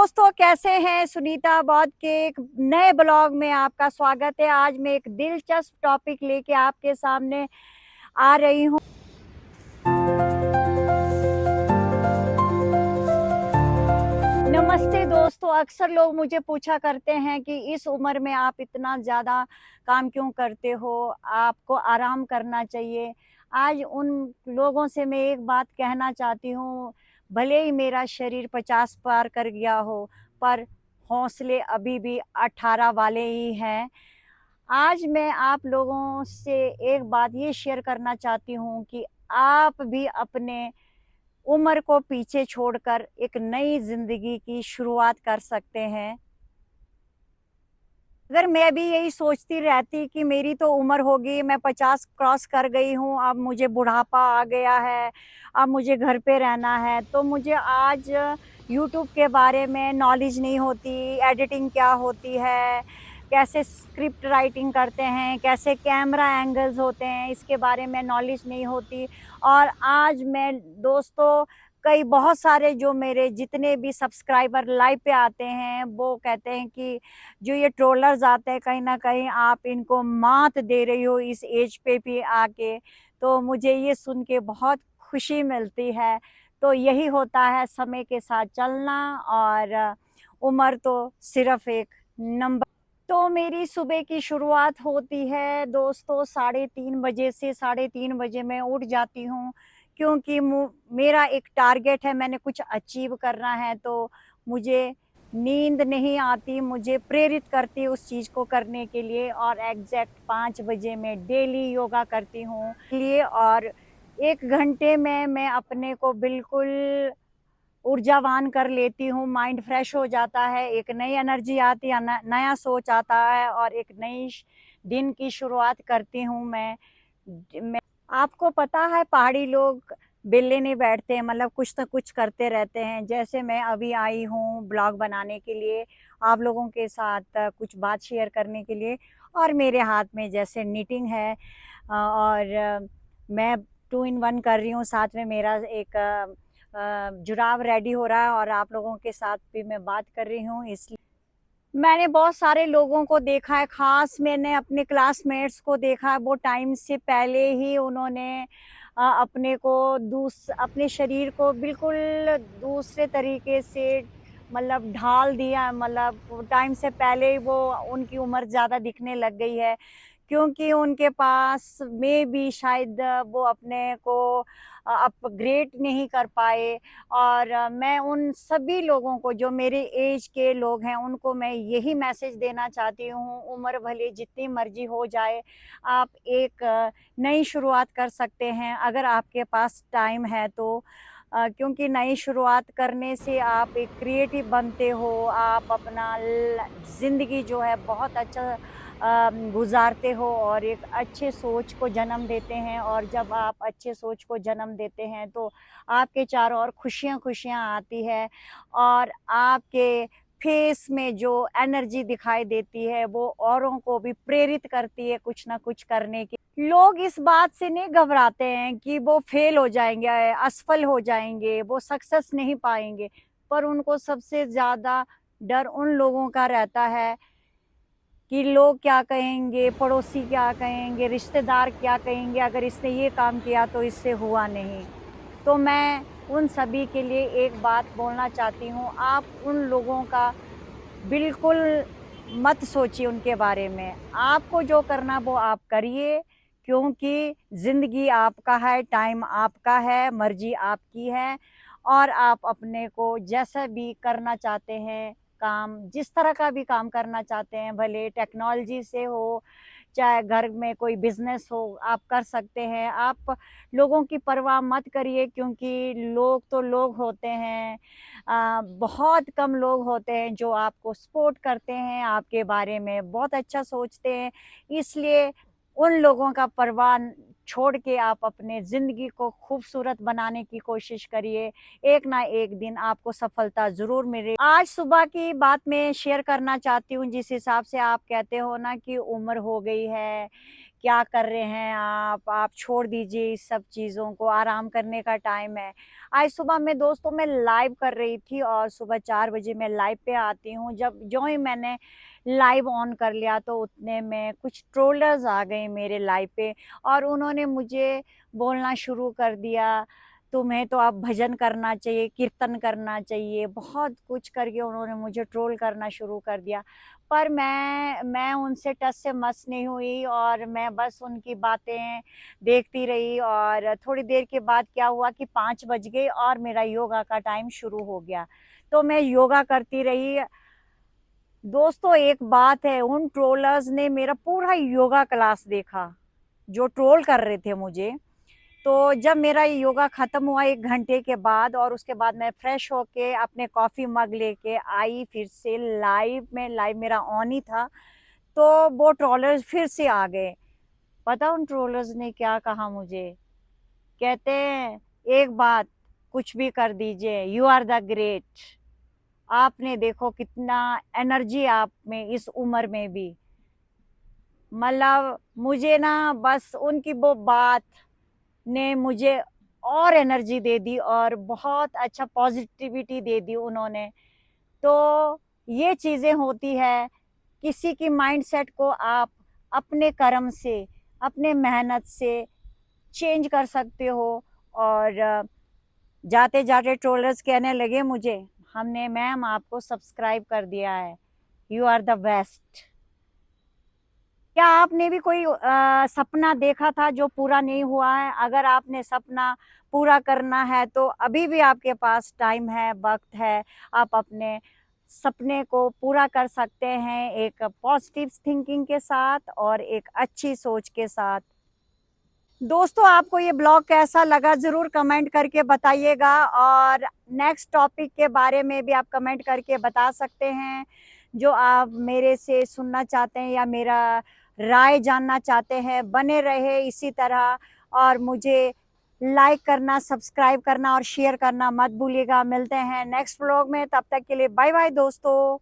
दोस्तों, कैसे हैं? सुनीता बौद्ध के एक नए ब्लॉग में आपका स्वागत है। आज मैं एक दिलचस्प टॉपिक लेके आपके सामने आ रही हूँ। नमस्ते दोस्तों, अक्सर लोग मुझे पूछा करते हैं कि इस उम्र में आप इतना ज़्यादा काम क्यों करते हो, आपको आराम करना चाहिए। आज उन लोगों से मैं एक बात कहना चाहती हूँ, भले ही मेरा शरीर 50 पार कर गया हो, पर हौसले अभी भी 18 वाले ही हैं। आज मैं आप लोगों से एक बात ये शेयर करना चाहती हूँ कि आप भी अपने उम्र को पीछे छोड़कर एक नई जिंदगी की शुरुआत कर सकते हैं। अगर मैं भी यही सोचती रहती कि मेरी तो उम्र हो गई, मैं 50 क्रॉस कर गई हूँ, अब मुझे बुढ़ापा आ गया है, अब मुझे घर पे रहना है, तो मुझे आज यूट्यूब के बारे में नॉलेज नहीं होती, एडिटिंग क्या होती है, कैसे स्क्रिप्ट राइटिंग करते हैं, कैसे कैमरा एंगल्स होते हैं, इसके बारे में नॉलेज नहीं होती। और आज मैं दोस्तों, कई बहुत सारे जो मेरे जितने भी सब्सक्राइबर लाइव पे आते हैं, वो कहते हैं कि जो ये ट्रोलर्स आते हैं, कहीं न कहीं आप इनको मात दे रही हो इस एज पे भी आके। तो मुझे ये सुन के बहुत खुशी मिलती है। तो यही होता है समय के साथ चलना, और उम्र तो सिर्फ़ एक नंबर। तो मेरी सुबह की शुरुआत होती है दोस्तों 3:30 बजे से। 3:30 बजे मैं उठ जाती हूँ, क्योंकि मेरा एक टारगेट है, मैंने कुछ अचीव करना है, तो मुझे नींद नहीं आती, मुझे प्रेरित करती है उस चीज़ को करने के लिए। और एग्ज़ैक्ट 5 बजे मैं डेली योगा करती हूँ लिए, और 1 घंटे में मैं अपने को बिल्कुल ऊर्जावान कर लेती हूँ, माइंड फ्रेश हो जाता है, एक नई एनर्जी आती है, नया सोच आता है, और एक नई दिन की शुरुआत करती हूँ मैं। आपको पता है, पहाड़ी लोग बेले नहीं बैठते हैं, मतलब कुछ ना कुछ करते रहते हैं। जैसे मैं अभी आई हूँ ब्लॉग बनाने के लिए, आप लोगों के साथ कुछ बात शेयर करने के लिए। और मेरे हाथ में जैसे निटिंग है, और मैं 2 इन 1 कर रही हूँ। साथ में मेरा एक जुराब रेडी हो रहा है, और आप लोगों के साथ भी मैं बात कर रही हूँ। इसलिए मैंने बहुत सारे लोगों को देखा है, ख़ास मैंने अपने क्लासमेट्स को देखा है, वो टाइम से पहले ही उन्होंने अपने को अपने शरीर को बिल्कुल दूसरे तरीके से मतलब ढाल दिया, मतलब टाइम से पहले ही वो उनकी उम्र ज़्यादा दिखने लग गई है। क्योंकि उनके पास में भी शायद वो अपने को अपग्रेड नहीं कर पाए। और मैं उन सभी लोगों को, जो मेरे एज के लोग हैं, उनको मैं यही मैसेज देना चाहती हूँ, उम्र भले जितनी मर्जी हो जाए, आप एक नई शुरुआत कर सकते हैं अगर आपके पास टाइम है तो। क्योंकि नई शुरुआत करने से आप एक क्रिएटिव बनते हो, आप अपना ज़िंदगी जो है बहुत अच्छा गुज़ारते हो, और एक अच्छे सोच को जन्म देते हैं। और जब आप अच्छे सोच को जन्म देते हैं, तो आपके चारों ओर खुशियाँ-खुशियाँ आती है, और आपके फेस में जो एनर्जी दिखाई देती है, वो औरों को भी प्रेरित करती है कुछ ना कुछ करने की। लोग इस बात से नहीं घबराते हैं कि वो फेल हो जाएँगे, असफल हो जाएँगे, वो सक्सेस नहीं पाएँगे, पर उनको सबसे ज़्यादा डर उन लोगों का रहता है कि लोग क्या कहेंगे, पड़ोसी क्या कहेंगे, रिश्तेदार क्या कहेंगे, अगर इसने ये काम किया तो इससे हुआ नहीं। तो मैं उन सभी के लिए एक बात बोलना चाहती हूँ, आप उन लोगों का बिल्कुल मत सोचिए उनके बारे में। आपको जो करना वो आप करिए, क्योंकि ज़िंदगी आपका है, टाइम आपका है, मर्ज़ी आपकी है, और आप अपने को जैसा भी करना चाहते हैं, काम जिस तरह का भी काम करना चाहते हैं, भले टेक्नोलॉजी से हो, चाहे घर में कोई बिज़नेस हो, आप कर सकते हैं। आप लोगों की परवाह मत करिए, क्योंकि लोग तो लोग होते हैं। बहुत कम लोग होते हैं जो आपको सपोर्ट करते हैं, आपके बारे में बहुत अच्छा सोचते हैं। इसलिए उन लोगों का परवाह छोड़ के आप अपने ज़िंदगी को खूबसूरत बनाने की कोशिश करिए। एक ना एक दिन आपको सफलता ज़रूर मिले। आज सुबह की बात मैं शेयर करना चाहती हूँ, जिस हिसाब से आप कहते हो ना कि उम्र हो गई है, क्या कर रहे हैं आप छोड़ दीजिए इस सब चीज़ों को, आराम करने का टाइम है। आज सुबह मैं दोस्तों मैं लाइव कर रही थी और सुबह 4 बजे मैं लाइव पे आती हूँ। जब जो ही मैंने लाइव ऑन कर लिया तो उतने में कुछ ट्रोलर्स आ गए मेरे लाइव पे और उन्होंने मुझे बोलना शुरू कर दिया, तुम्हें तो अब भजन करना चाहिए, कीर्तन करना चाहिए, बहुत कुछ करके उन्होंने मुझे ट्रोल करना शुरू कर दिया। पर मैं उनसे टस से मस नहीं हुई और मैं बस उनकी बातें देखती रही और थोड़ी देर के बाद क्या हुआ कि 5 बज गए और मेरा योगा का टाइम शुरू हो गया। तो मैं योगा करती रही। दोस्तों एक बात है, उन ट्रोलर्स ने मेरा पूरा योगा क्लास देखा, जो ट्रोल कर रहे थे मुझे। तो जब मेरा योगा ख़त्म हुआ 1 घंटे के बाद और उसके बाद मैं फ्रेश होके अपने कॉफ़ी मग लेके आई फिर से लाइव में, लाइव मेरा ऑन ही था, तो वो ट्रोलर्स फिर से आ गए। पता उन ट्रोलर्स ने क्या कहा मुझे? कहते हैं, "एक बात, कुछ भी कर दीजिए, यू आर द ग्रेट। आपने देखो कितना एनर्जी आप में इस उम्र में भी।" मतलब मुझे ना बस उनकी वो बात ने मुझे और एनर्जी दे दी और बहुत अच्छा पॉजिटिविटी दे दी उन्होंने। तो ये चीज़ें होती है, किसी की माइंडसेट को आप अपने कर्म से, अपने मेहनत से चेंज कर सकते हो। और जाते-जाते ट्रोलर्स कहने लगे मुझे, "हमने मैम आपको सब्सक्राइब कर दिया है, यू आर द बेस्ट।" क्या आपने भी कोई सपना देखा था जो पूरा नहीं हुआ है? अगर आपने सपना पूरा करना है तो अभी भी आपके पास टाइम है, वक़्त है, आप अपने सपने को पूरा कर सकते हैं एक पॉज़िटिव थिंकिंग के साथ और एक अच्छी सोच के साथ। दोस्तों आपको ये ब्लॉग कैसा लगा ज़रूर कमेंट करके बताइएगा और नेक्स्ट टॉपिक के बारे में भी आप कमेंट करके बता सकते हैं, जो आप मेरे से सुनना चाहते हैं या मेरा राय जानना चाहते हैं। बने रहे इसी तरह और मुझे लाइक करना, सब्सक्राइब करना और शेयर करना मत भूलिएगा। मिलते हैं नेक्स्ट ब्लॉग में, तब तक के लिए बाय बाय दोस्तों।